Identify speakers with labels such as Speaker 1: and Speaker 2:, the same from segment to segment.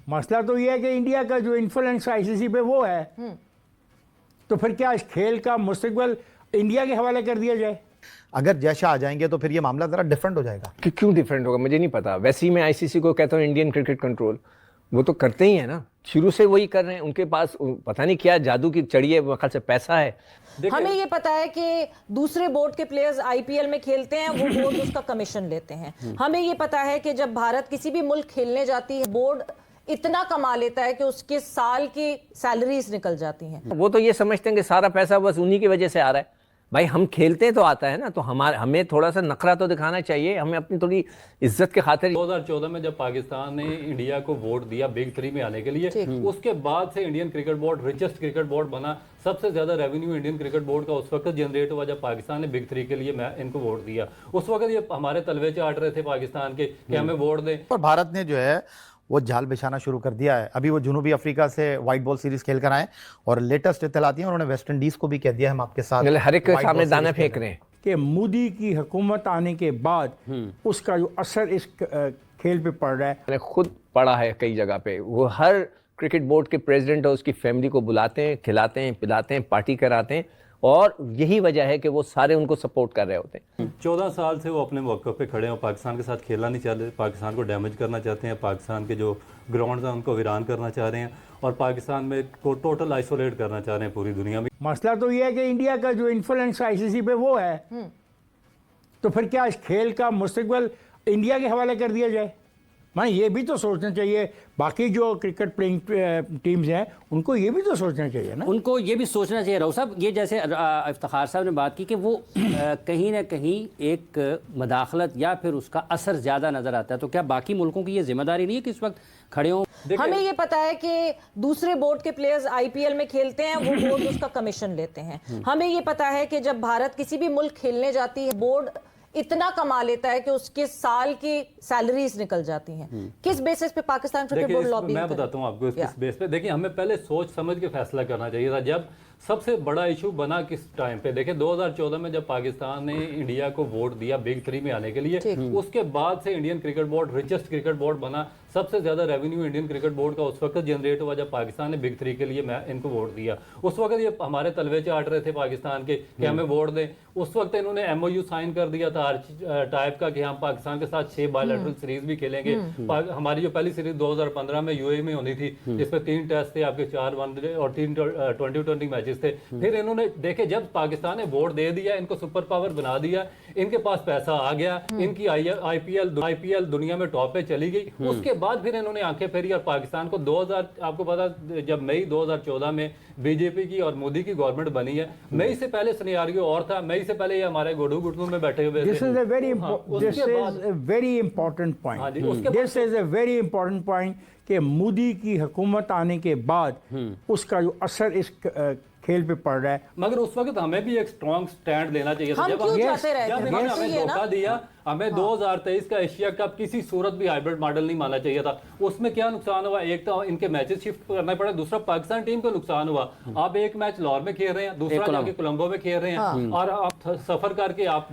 Speaker 1: मसला तो ये है कि इंडिया का जो इन्फ्लुएंस आईसीसी पे वो है, तो फिर क्या इस खेल का मुस्तकबिल इंडिया के हवाले कर दिया जाए?
Speaker 2: अगर जयशाह आ जाएंगे तो फिर ये मामला जरा डिफरेंट हो जाएगा।
Speaker 3: क्यों डिफरेंट होगा मुझे नहीं पता। वैसे ही मैं आईसीसी को कहता हूँ इंडियन क्रिकेट कंट्रोल, वो तो करते ही है ना, शुरू से वही कर रहे हैं। उनके पास पता नहीं क्या जादू की चढ़ी है, मेरे ख्याल से पैसा है।
Speaker 4: हमें ये पता है कि दूसरे बोर्ड के प्लेयर्स आईपीएल में खेलते हैं, वो बोर्ड उसका कमीशन लेते हैं। हमें ये पता है कि जब भारत किसी भी मुल्क खेलने जाती है, बोर्ड इतना कमा लेता है कि उसके साल की सैलरीज निकल जाती हैं।
Speaker 3: वो तो ये समझते हैं कि सारा पैसा बस उन्हीं की वजह से आ रहा है। भाई हम खेलते हैं तो आता है ना, तो हमें थोड़ा सा नखरा तो दिखाना चाहिए, हमें अपनी थोड़ी इज्जत के खातिर।
Speaker 5: 2014 में जब पाकिस्तान ने इंडिया को वोट दिया बिग 3 में आने के लिए, उसके बाद से Indian cricket board richest cricket board बना। सबसे ज्यादा रेवेन्यू इंडियन क्रिकेट बोर्ड का उस वक्त जनरेट हुआ जब पाकिस्तान ने बिग 3 के लिए मैं इनको वोट दिया। उस वक्त ये हमारे तलवे चाट रहे थे पाकिस्तान के कि हमें वोट दें।
Speaker 2: और भारत ने जो है वो जाल बिछाना शुरू कर दिया है। अभी वो जनूबी अफ्रीका से वाइट बॉल सीरीज खेल कर आए और लेटेस्ट इत्तलाती हैं, उन्होंने वेस्ट इंडीज को भी कह दिया हम आपके साथ
Speaker 3: हर एक के सामने दाना फेंक रहे हैं
Speaker 1: कि मोदी की हुकूमत आने के बाद उसका जो असर इस खेल पे पड़ रहा है।
Speaker 3: मैंने खुद पढ़ा है कई जगह पे, वो हर क्रिकेट बोर्ड के प्रेसिडेंट और उसकी फैमिली को बुलाते हैं, खिलाते हैं, पिलाते हैं, पार्टी कराते हैं, और यही वजह है कि वो सारे उनको सपोर्ट कर रहे होते हैं।
Speaker 5: 14 साल से वो अपने मौके पे खड़े हैं, पाकिस्तान के साथ खेलना नहीं चाहते, पाकिस्तान को डैमेज करना चाहते हैं, पाकिस्तान के जो ग्राउंड्स हैं उनको वीरान करना चाह रहे हैं और पाकिस्तान में को टोटल आइसोलेट करना चाह रहे हैं पूरी दुनिया में।
Speaker 1: मसला तो ये है कि इंडिया का जो इन्फ्लुएंस आईसीसी पे वो है, तो फिर क्या इस खेल का मुस्तकबिल इंडिया के हवाले कर दिया जाए? माने ये भी तो सोचना चाहिए, बाकी जो क्रिकेट प्लेइंग टीम्स हैं उनको ये भी तो सोचना चाहिए ना।
Speaker 6: उनको ये भी सोचना चाहिए राव साहब, ये जैसे इफ्तिखार साहब ने बात की कि वो कहीं ना कहीं एक मदाखलत या फिर उसका असर ज़्यादा नज़र आता है, तो क्या बाकी मुल्कों की ये जिम्मेदारी नहीं है कि इस वक्त खड़े हों?
Speaker 4: हमें ये पता है कि दूसरे बोर्ड के प्लेयर्स आईपीएल में खेलते हैं, वो बोर्ड उसका कमीशन लेते हैं। हमें ये पता है कि जब भारत किसी भी मुल्क खेलने जाती है, बोर्ड इतना कमा लेता है कि उसके साल की सैलरीज निकल जाती हैं। किस बेसिस पे पाकिस्तान क्रिकेट बोर्ड लॉबी?
Speaker 5: मैं बताता हूँ आपको किस बेस पे। देखिए, हमें पहले सोच समझ के फैसला करना चाहिए था। जब सबसे बड़ा इशू बना किस टाइम पे, देखिए 2014 में जब पाकिस्तान ने इंडिया को वोट दिया बिग 3 में आने के लिए, उसके बाद से Indian cricket board richest cricket board बना। सबसे ज्यादा रेवेन्यू इंडियन क्रिकेट बोर्ड का उस वक्त जनरेट हुआ जब पाकिस्तान ने बिग 3 के लिए मैं इनको वोट दिया। उस वक्त ये हमारे तलवे चाट रहे थे पाकिस्तान के कि हमें वोट दें। उस वक्त इन्होंने एमओयू साइन कर दिया था टाइप का कि हम पाकिस्तान के साथ 6 बायलैटरल सीरीज भी खेलेंगे। हमारी जो पहली सीरीज 2015 में यूएई में होनी थी, जिसमें 3 टेस्ट थे आपके, 4 वनडे और 3 2020 मैचेस थे। फिर इन्होंने देखे जब पाकिस्तान ने वोट दे दिया, इनको सुपर पावर बना दिया, इनके पास पैसा आ गया, इनकी आईपीएल दुनिया में टॉप पे चली गई। उसके बाद फिर इन्होंने आंखें फेरी और पाकिस्तान को 2000 आपको पता, जब मई 2014 में बीजेपी की और मोदी की गवर्नमेंट बनी है, मई से पहले सिनेरियो और था। मई से पहले ये हमारे गोडू घुटनों में बैठे हुए थे।
Speaker 1: This is a very important point. This is a very important point कि मोदी की हुकूमत आने के बाद उसका जो असर इस खेल पे पड़ रहा है।
Speaker 5: मगर उस वक्त हमें भी एक स्ट्रॉन्ग स्टैंड लेना चाहिए था। जब इन्होंने हमें धोखा दिया, हमें 2023 का एशिया कप किसी सूरत भी हाइब्रिड मॉडल नहीं मानना चाहिए था। उसमें क्या नुकसान हुआ? एक तो इनके मैचेस शिफ्ट करना पड़ा, दूसरा पाकिस्तान टीम को नुकसान हुआ। आप एक मैच लाहौर में खेल रहे हैं, दूसरा जाके कोलंबो में खेल रहे हैं, और आप सफर करके आप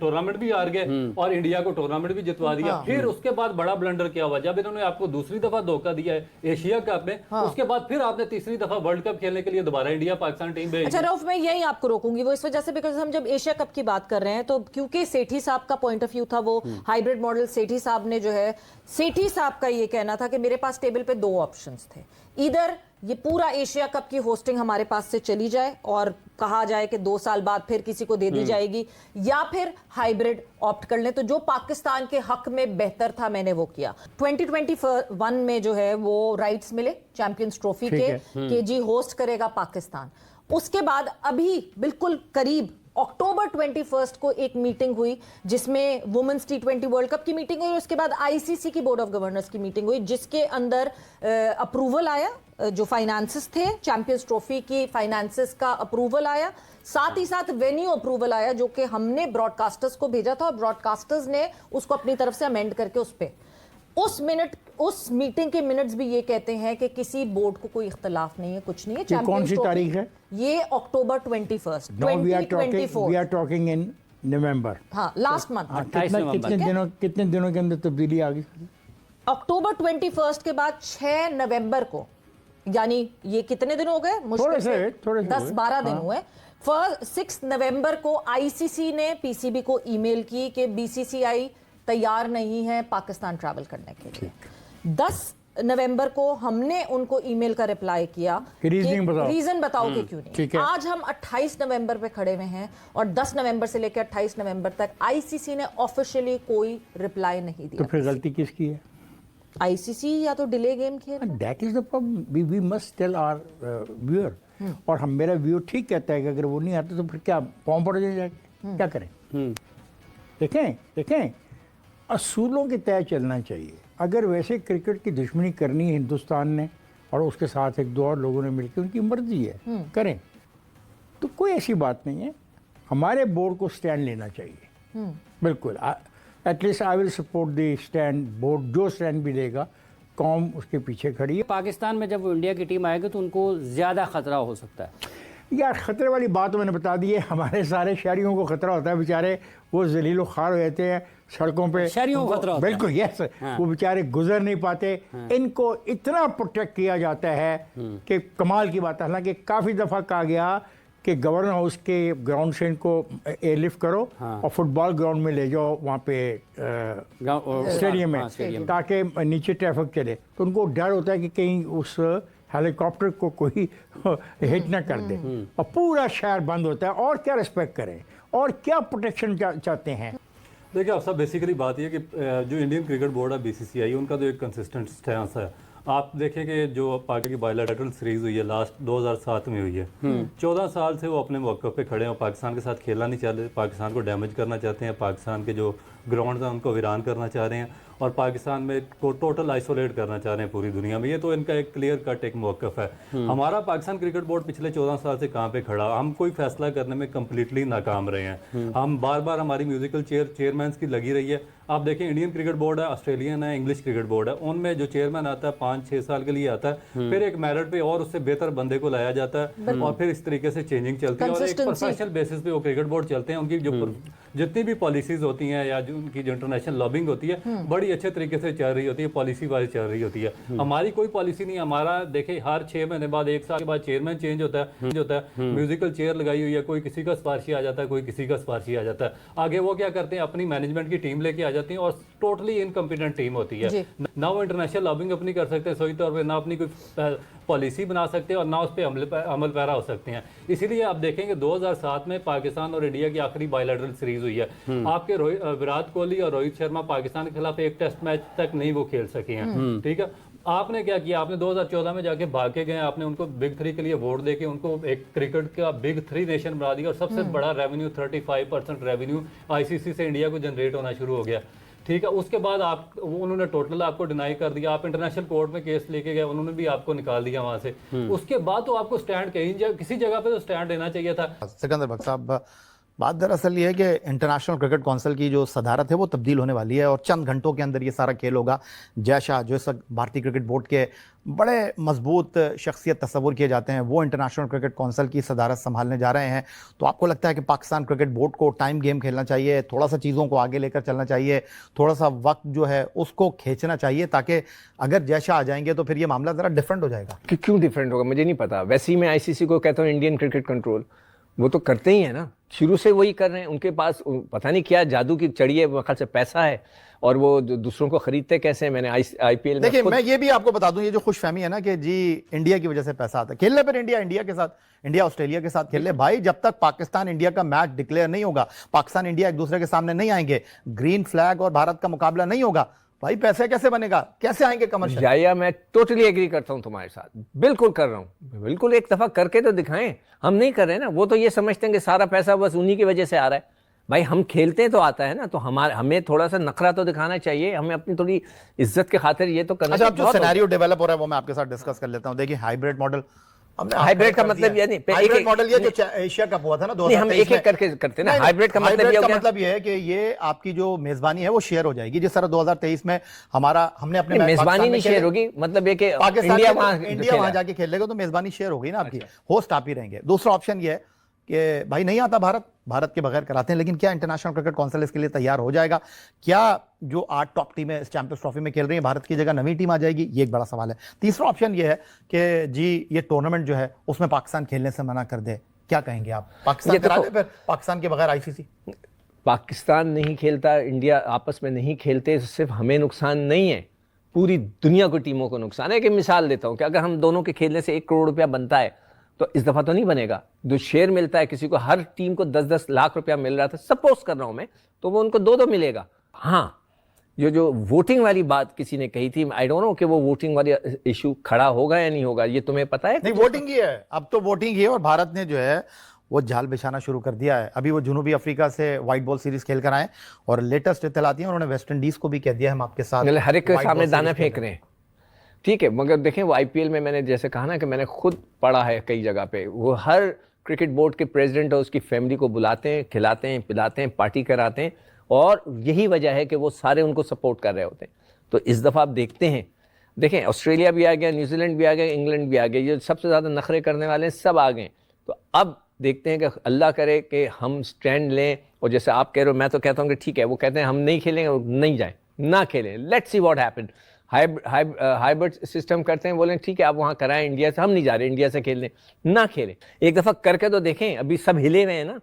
Speaker 5: टूर्नामेंट भी हार गए और इंडिया को टूर्नामेंट भी जितवा दिया। फिर उसके बाद बड़ा ब्लंडर क्या हुआ? जब इन्होंने आपको दूसरी दफा धोखा दिया है एशिया कप में, उसके बाद फिर आपने तीसरी दफा वर्ल्ड कप खेलने के लिए दोबारा इंडिया पाकिस्तान टीम भेजी।
Speaker 4: अच्छा रऊफ, मैं यही आपको रोकूंगी वो इस वजह से, बिकॉज हम जब एशिया कप की बात कर रहे हैं तो क्योंकि सेठी साहब का पॉइंट ऑफ व्यू था वो हाइब्रिड मॉडल। सेठी साहब ने जो है, सेठी साहब का ये कहना था कि मेरे पास टेबल पे 2 ऑप्शंस थे, इधर ये पूरा एशिया कप की होस्टिंग हमारे पास से चली जाए और कहा जाए कि 2 साल बाद फिर किसी को दे दी जाएगी, या फिर हाइब्रिड ऑप्ट कर लें। तो जो पाकिस्तान के हक में बेहतर था मैंने वो किया। 2021 में जो है वो राइट्स मिले चैंपियंस ट्रॉफी के जी होस्ट करेगा पाकिस्तान। उसके बाद अभी बिल्कुल करीब अक्टूबर 21 को एक मीटिंग हुई जिसमें वुमेन्स T20 वर्ल्ड कप की मीटिंग हुई, उसके बाद आईसीसी की बोर्ड ऑफ गवर्नर्स की मीटिंग हुई जिसके अंदर अप्रूवल आया, जो फाइनेंसेस थे चैंपियंस ट्रॉफी की फाइनेंसेस का अप्रूवल आया, साथ ही साथ वेन्यू अप्रूवल आया जो कि हमने ब्रॉडकास्टर्स को भेजा था और ब्रॉडकास्टर्स ने उसको अपनी तरफ से अमेंड करके उस मीटिंग के मिनट्स भी ये कहते हैं कि किसी बोर्ड को कोई इख्तलाफ नहीं है, कुछ नहीं है।
Speaker 1: कौन सी तारीख है?
Speaker 4: ये अक्टूबर 21
Speaker 1: Now we are talking in November।
Speaker 4: हाँ, लास्ट मंथ।
Speaker 1: कितने दिनों के अंदर तब्दीली आ गई?
Speaker 4: अक्टूबर 21 के बाद 6 नवंबर को, यानी ये कितने दिन हो गए, मुश्किल से
Speaker 1: थोड़े से
Speaker 4: 10-12 दिन हुए। 6 नवंबर को आईसीसी ने पीसीबी को ईमेल की कि बीसीसीआई तैयार नहीं है पाकिस्तान ट्रैवल करने के लिए। 10 नवंबर को हमने उनको ईमेल का रिप्लाई किया
Speaker 1: कि रीजन
Speaker 4: बताओ कि क्यों नहीं।
Speaker 1: ठीक है।
Speaker 4: आज हम 28 नवंबर पे खड़े हुए हैं और 10 नवंबर से लेकर 28 नवंबर तक आईसीसी ने ऑफिशियली कोई रिप्लाई नहीं दिया।
Speaker 1: तो फिर गलती किसकी है?
Speaker 4: आईसीसी या तो डिले गेम खेल रहा है।
Speaker 1: That is the problem, we must tell our viewer. और हम, मेरा व्यू ठीक कहता है कि अगर वो नहीं आता तो फिर क्या फॉर्म पड़ जाएगा, क्या करें? देखें असूलों के तय चलना चाहिए। अगर वैसे क्रिकेट की दुश्मनी करनी है हिंदुस्तान ने और उसके साथ एक दो और लोगों ने मिलकर, उनकी मर्जी है, करें, तो कोई ऐसी बात नहीं है। हमारे बोर्ड को स्टैंड लेना चाहिए, बिल्कुल। At least I will support the stand, board जो स्टैंड भी लेगा, कौम उसके पीछे खड़ी है।
Speaker 6: पाकिस्तान में जब वो इंडिया की टीम आएगी तो उनको ज़्यादा खतरा हो सकता है।
Speaker 1: यार खतरे वाली बात तो मैंने बता दी है, हमारे सारे शहरियों को खतरा होता है, बेचारे वो जलीलो खार हो जाते हैं सड़कों पे,
Speaker 6: शहरियों को खतरा होता है।
Speaker 1: बिल्कुल यस। वो बेचारे गुजर नहीं पाते। इनको इतना प्रोटेक्ट किया जाता है कि कमाल की बात है। हालांकि काफ़ी दफ़ा कहा गया कि गवर्नर हाउस के ग्राउंड से इनको एयरलिफ्ट करो और फुटबॉल ग्राउंड में ले जाओ, वहाँ पे स्टेडियम में, ताकि नीचे ट्रैफिक चले। तो उनको डर होता है कि कहीं उस हेलीकॉप्टर को कोई हिट ना कर दे, और पूरा शहर बंद होता है। और क्या रिस्पेक्ट करें और क्या प्रोटेक्शन चाहते हैं?
Speaker 5: देखिए आप सब, बेसिकली बात यह कि जो इंडियन क्रिकेट बोर्ड है बीसीसीआई, उनका तो एक कंसिस्टेंट स्टैंस है। आप देखें कि जो पाकिस्तान की बायलैटरल सीरीज हुई है लास्ट 2007 में हुई है, 14 साल से वो अपने मौके पे खड़े हैं और पाकिस्तान के साथ खेलना नहीं चाहते, पाकिस्तान को डैमेज करना चाहते हैं, पाकिस्तान के जो ग्राउंड हैं उनको वीरान करना चाह रहे हैं और पाकिस्तान में को टोटल आइसोलेट करना चाह रहे हैं पूरी दुनिया में। ये तो इनका एक क्लियर कट एक मौक़िफ़ है। हमारा पाकिस्तान क्रिकेट बोर्ड पिछले 14 साल से कहाँ पे खड़ा, हम कोई फैसला करने में कम्प्लीटली नाकाम रहे हैं। हम बार बार, हमारी म्यूजिकल चेयरमैन की लगी रही है। आप देखें, इंडियन क्रिकेट बोर्ड है, ऑस्ट्रेलियन है, इंग्लिश क्रिकेट बोर्ड है, उनमें जो चेयरमैन आता है 5-6 साल के लिए आता है, फिर एक मेरिट पे और उससे बेहतर बंदे को लाया जाता है और फिर इस तरीके से चेंजिंग चलती है और एक प्रोफेशनल बेसिस पे वो क्रिकेट बोर्ड चलते हैं। उनकी जो जितनी भी पॉलिसीज होती हैं या जो उनकी जो इंटरनेशनल लॉबिंग होती है, बड़ी अच्छे तरीके से चल रही होती है, पॉलिसी वाइज चल रही होती है। हमारी कोई पॉलिसी नहीं। हमारा देखिए, हर 6 महीने बाद, 1 साल के बाद चेयरमैन चेंज होता है, म्यूजिकल चेयर लगाई हुई है, कोई किसी का सिफारशी आ जाता है, कोई किसी का सिफारशी आ जाता है। आगे वो क्या करते हैं, अपनी मैनेजमेंट की टीम लेके आ जाती हैं और टोटली इनकम्पिटेंट टीम होती है। ना वो इंटरनेशनल लॉबिंग अपनी कर सकते हैं सही तौर पे, ना अपनी कोई पॉलिसी बना सकते हैं और ना उस पर अमल पैरा हो सकते हैं। इसीलिए आप देखेंगे 2007 में पाकिस्तान और इंडिया की आखिरी बायलैटरल सीरीज हुई है। आपके विराट कोहली और रोहित शर्मा पाकिस्तान के खिलाफ एक टेस्ट मैच तक नहीं वो खेल सके हैं, ठीक है। आपने क्या किया, आपने 2014 में जाके भाग के गए, आपने उनको बिग 3 के लिए वोट देके उनको एक क्रिकेट का बिग 3 नेशन बना दिया और सबसे बड़ा रेवेन्यू 35% रेवेन्यू आईसीसी से इंडिया को जनरेट होना शुरू हो गया, ठीक है। उसके बाद आप, उन्होंने टोटल आपको डिनाई कर दिया, आप इंटरनेशनल कोर्ट में केस लेके गए, उन्होंने भी आपको निकाल दिया वहां से। उसके बाद तो आपको स्टैंड किसी जगह पे तो स्टैंड लेना चाहिए था।
Speaker 2: सिकंदर भट्ट साहब, बात दरअसल ये है कि इंटरनेशनल क्रिकेट काउंसिल की जो सदारत है वो तब्दील होने वाली है और चंद घंटों के अंदर ये सारा खेल होगा। जय शाह, जो इस वक्त भारतीय क्रिकेट बोर्ड के बड़े मजबूत शख्सियत तस्वुर किए जाते हैं, वो इंटरनेशनल क्रिकेट काउंसिल की सदारत संभालने जा रहे हैं। तो आपको लगता है कि पाकिस्तान क्रिकेट बोर्ड को टाइम गेम खेलना चाहिए, थोड़ा सा चीज़ों को आगे लेकर चलना चाहिए, थोड़ा सा वक्त जो है उसको खींचना चाहिए, ताकि अगर जय शाह आ जाएंगे तो फिर ये मामला ज़रा डिफरेंट हो जाएगा?
Speaker 3: क्यों डिफरेंट होगा मुझे नहीं पता। वैसे ही मैं आईसीसी को कहता हूँ इंडियन क्रिकेट कंट्रोल, वो तो करते ही है ना, शुरू से वही कर रहे हैं। उनके पास पता नहीं क्या जादू की चढ़ी है, ख्याल से पैसा है और वो दूसरों को खरीदते कैसे हैं। मैंने आईपीएल में
Speaker 2: देखिए, मैं ये भी आपको बता दूं, ये जो खुशफहमी है ना कि जी इंडिया की वजह से पैसा आता है, खेल ले फिर इंडिया के साथ, इंडिया ऑस्ट्रेलिया के साथ खेल ले भाई। जब तक पाकिस्तान इंडिया का मैच डिक्लेयर नहीं होगा, पाकिस्तान इंडिया एक दूसरे के सामने नहीं आएंगे, ग्रीन फ्लैग और भारत का मुकाबला नहीं होगा, भाई पैसे कैसे बनेगा, कैसे आएंगे कमर्शियल?
Speaker 3: या मैं टोटली एग्री करता हूं तुम्हारे साथ, बिल्कुल कर रहा हूं, बिल्कुल। एक दफा करके तो दिखाएं, हम नहीं कर रहे ना। वो तो ये समझते हैं कि सारा पैसा बस उन्हीं की वजह से आ रहा है। भाई हम खेलते हैं तो आता है ना, तो हमें थोड़ा सा नखरा तो दिखाना चाहिए, हमें अपनी थोड़ी इज्जत के खातिर ये तो करना
Speaker 2: चाहिए। अच्छा, अब जो सिनेरियो डेवलप हो रहा है वो मैं आपके साथ डिस्कस कर लेता हूं। देखिए, हाइब्रिड मॉडल,
Speaker 3: हाइब्रिड का मतलब ये नहीं,
Speaker 2: हाइब्रिड मॉडल ये जो एशिया कप हुआ था ना 2023
Speaker 3: हम एक एक करके करते हैं ना। हाइब्रिड का
Speaker 2: मतलब ये है कि ये आपकी जो मेजबानी है वो शेयर हो जाएगी। जिस तरह 2023 में हमने अपने
Speaker 3: मेजबानी नहीं शेयर होगी, मतलब ये कि
Speaker 2: इंडिया वहां जाके खेल लेगा तो मेजबानी शेयर होगी ना आपकी, होस्ट आप ही रहेंगे। दूसरा ऑप्शन ये है कि भाई नहीं आता भारत के बगैर कराते हैं, लेकिन क्या इंटरनेशनल क्रिकेट काउंसिल इसके लिए तैयार हो जाएगा? क्या जो 8 टॉप टीमें इस चैंपियंस ट्रॉफी में खेल रही हैं, भारत की जगह नवी टीम आ जाएगी? ये एक बड़ा सवाल है। तीसरा ऑप्शन ये है कि जी ये टूर्नामेंट जो है उसमें पाकिस्तान खेलने से मना कर दे। क्या कहेंगे आप? पाकिस्तान करा दे फिर, पाकिस्तान के बगैर आईसीसी?
Speaker 3: पाकिस्तान नहीं खेलता, इंडिया आपस में नहीं खेलते, सिर्फ हमें नुकसान नहीं है, पूरी दुनिया की टीमों को नुकसान है। कि मिसाल देता हूँ कि अगर हम दोनों के खेलने से 1 करोड़ रुपया बनता है तो इस दफ़ा तो नहीं बनेगा। जो शेयर मिलता है किसी को, हर टीम को 10-10 लाख रुपया मिल रहा था, सपोज कर रहा हूँ मैं, तो वो उनको 2-2 मिलेगा। हाँ, जो वोटिंग वाली बात किसी ने कही थी, आई डोंट नो कि वो वोटिंग वाली इशू खड़ा होगा या नहीं होगा, ये तुम्हें पता है?
Speaker 2: नहीं, वोटिंग ही है, अब तो वोटिंग ही है। और भारत ने जो है वो जाल बिछाना शुरू कर दिया है। अभी वो जनूबी अफ्रीका से व्हाइट बॉल सीरीज खेल कर आए और लेटेस्ट इत्तलाती है उन्होंने वेस्ट इंडीज को भी कह दिया हम आपके साथ
Speaker 3: हर एक के सामने दाना फेंक रहे हैं। ठीक है, मगर देखें वो आईपीएल में मैंने जैसे कहा ना कि मैंने खुद पढ़ा है कई जगह पे, वो हर क्रिकेट बोर्ड के प्रेसिडेंट और उसकी फैमिली को बुलाते हैं, खिलाते हैं, पिलाते हैं, पार्टी कराते हैं, और यही वजह है कि वो सारे उनको सपोर्ट कर रहे होते हैं। तो इस दफ़ा आप देखते हैं, देखें ऑस्ट्रेलिया भी आ गया, न्यूजीलैंड भी आ गया, इंग्लैंड भी आ गया, ये सबसे ज़्यादा नखरे करने वाले हैं सब आ गए। तो अब देखते हैं कि अल्लाह करे कि हम स्टैंड लें। और जैसे आप कह रहे हो, मैं तो कहता हूँ कि ठीक है, वो कहते हैं हम नहीं खेलेंगे, नहीं जाएं, ना खेलें, let's see what happen. Hybrid system करते हैं, बोलें ठीक है आप वहाँ कराएं, इंडिया से हम नहीं जा रहे, इंडिया से खेलने, ना खेलें, एक दफ़ा करके तो देखें। अभी सब हिले हुए हैं ना,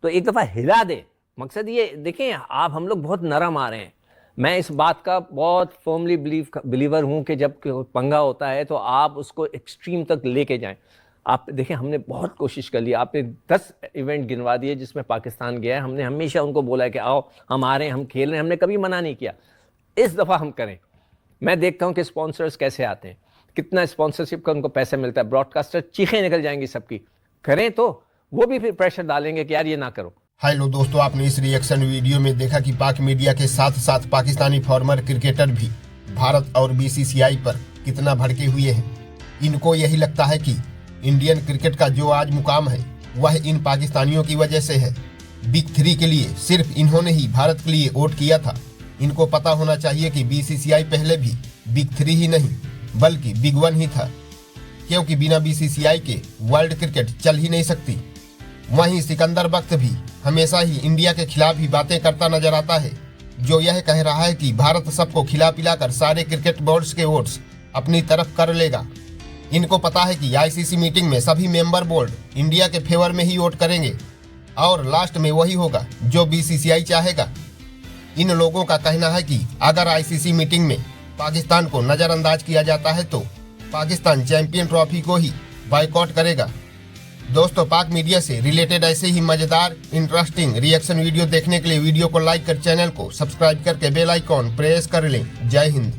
Speaker 3: तो एक दफ़ा हिला दे। मकसद ये देखें, आप हम लोग बहुत नरम आ रहे हैं। मैं इस बात का बहुत फर्मली बिलीवर हूँ कि जब पंगा होता है तो आप उसको एक्सट्रीम तक लेके जाएं। आप देखें, हमने बहुत कोशिश कर ली, आपने 10 इवेंट गिनवा दिए जिसमें पाकिस्तान गया है, हमने हमेशा उनको बोला है कि आओ हम आ रहे हैं, हम खेल रहे हैं, हमने कभी मना नहीं किया। इस दफ़ा हम करें। मैं देखता हूं कि स्पॉन्सर्स कैसे आते हैं, कितना स्पॉन्सरशिप का उनको पैसे मिलता है, ब्रॉडकास्टर चीखें निकल जाएंगी सबकी। करें तो वो भी फिर प्रेशर डालेंगे कि यार ये ना करो।
Speaker 7: हेलो दोस्तों, आपने इस रिएक्शन वीडियो में देखा कि पाक मीडिया के साथ साथ पाकिस्तानी फॉर्मर क्रिकेटर भी भारत और बीसीसीआई पर कितना भड़के हुए हैं। इनको यही लगता है कि इंडियन क्रिकेट का जो आज मुकाम है वह इन पाकिस्तानियों की वजह से है। बिग 3 के लिए सिर्फ इन्होंने ही भारत के लिए वोट किया था। इनको पता होना चाहिए कि बीसीसीआई पहले भी बिग 3 ही नहीं बल्कि बिग 1 ही था, क्योंकि बिना बीसीसीआई के वर्ल्ड क्रिकेट चल ही नहीं सकती। वहीं सिकंदर बख्त भी हमेशा ही इंडिया के खिलाफ ही बातें करता नजर आता है, जो यह कह रहा है कि भारत सबको खिला पिलाकर सारे क्रिकेट बोर्ड्स के वोट्स अपनी तरफ कर लेगा। इनको पता है कि आईसीसी मीटिंग में सभी मेंबर बोर्ड इंडिया के फेवर में ही वोट करेंगे और लास्ट में वही होगा जो बीसीसीआई चाहेगा। इन लोगों का कहना है कि अगर आईसीसी मीटिंग में पाकिस्तान को नजरअंदाज किया जाता है तो पाकिस्तान चैंपियन ट्रॉफी को ही बायकॉट करेगा। दोस्तों, पाक मीडिया से रिलेटेड ऐसे ही मजेदार इंटरेस्टिंग रिएक्शन वीडियो देखने के लिए वीडियो को लाइक कर चैनल को सब्सक्राइब करके बेल आइकॉन प्रेस कर लें। जय हिंद।